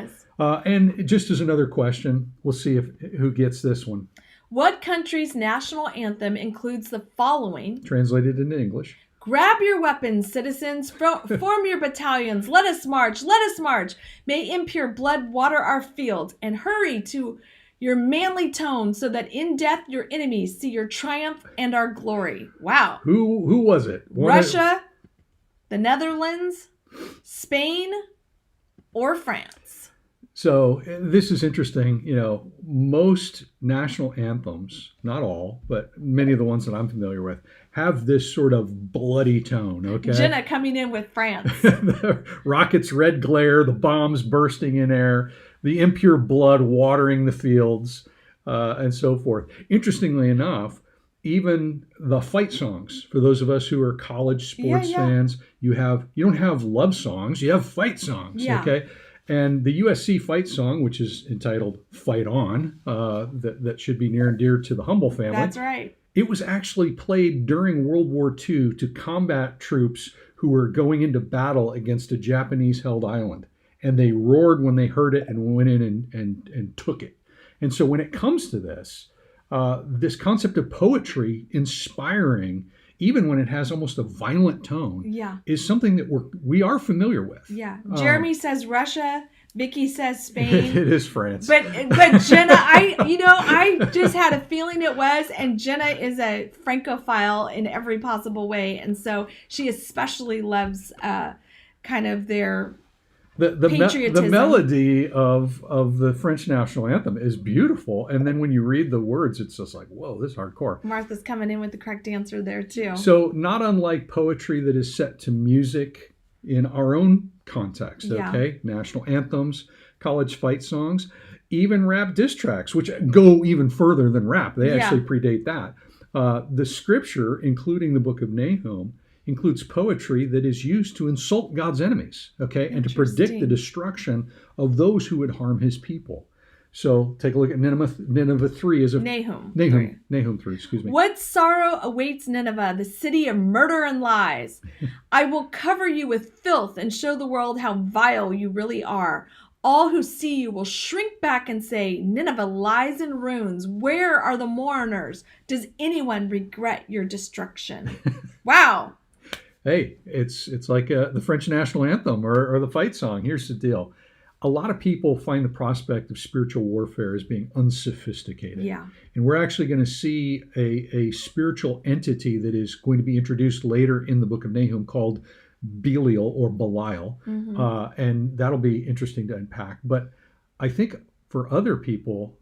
was. And just as another question, we'll see who gets this one. What country's national anthem includes the following? Translated into English. Grab your weapons, citizens. Form your battalions. Let us march. Let us march. May impure blood water our fields. And hurry to your manly tone so that in death your enemies see your triumph and our glory. Wow. Who was it? Russia, the Netherlands, Spain, or France? So this is interesting. Most national anthems, not all, but many of the ones that I'm familiar with, have this sort of bloody tone. Okay. Jenna coming in with France. The rockets' red glare, the bombs bursting in air, the impure blood watering the fields, and so forth. Interestingly enough, even the fight songs, for those of us who are college sports fans, you don't have love songs, you have fight songs. Yeah. Okay. And the USC fight song, which is entitled Fight On, that should be near and dear to the Humble family. That's right. It was actually played during World War II to combat troops who were going into battle against a Japanese-held island. And they roared when they heard it and went in and took it. And so when it comes to this concept of poetry inspiring, even when it has almost a violent tone, is something that we are familiar with. Yeah. Jeremy says Russia. Vicky says Spain. It is France. But Jenna, I just had a feeling it was, and Jenna is a Francophile in every possible way, and so she especially loves kind of their patriotism. The melody of the French national anthem is beautiful, and then when you read the words, it's just like, whoa, this is hardcore. Martha's coming in with the correct answer there too. So not unlike poetry that is set to music in our own context, okay? National anthems, college fight songs, even rap diss tracks, which go even further than rap. They actually predate that. The scripture, including the book of Nahum, includes poetry that is used to insult God's enemies, okay, and to predict the destruction of those who would harm his people. So take a look at Nineveh 3 as a Nahum 3, excuse me. What sorrow awaits Nineveh, the city of murder and lies? I will cover you with filth and show the world how vile you really are. All who see you will shrink back and say, Nineveh lies in ruins. Where are the mourners? Does anyone regret your destruction? Wow. Hey, it's like the French national anthem or the fight song. Here's the deal. A lot of people find the prospect of spiritual warfare as being unsophisticated. Yeah. And we're actually going to see a spiritual entity that is going to be introduced later in the book of Nahum called Belial or Belial. Mm-hmm. And that'll be interesting to unpack. But I think for other people,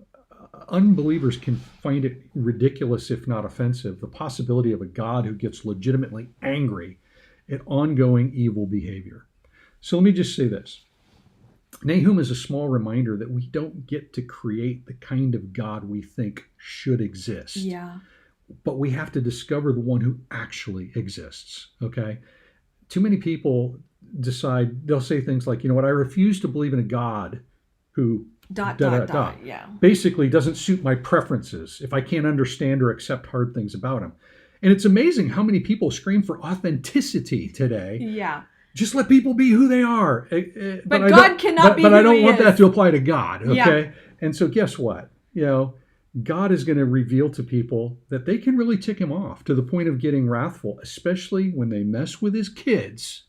unbelievers can find it ridiculous, if not offensive, the possibility of a God who gets legitimately angry at ongoing evil behavior. So let me just say this. Nahum is a small reminder that we don't get to create the kind of God we think should exist. Yeah. But we have to discover the one who actually exists, okay? Too many people decide, they'll say things like, you know what, I refuse to believe in a God who... Yeah. Basically doesn't suit my preferences if I can't understand or accept hard things about him. And it's amazing how many people scream for authenticity today. Yeah. Just let people be who they are. But God cannot be who he is. But I don't want that to apply to God, okay? Yeah. And so guess what? God is going to reveal to people that they can really tick him off to the point of getting wrathful, especially when they mess with his kids.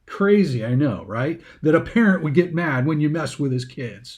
Crazy, I know, right? That a parent would get mad when you mess with his kids.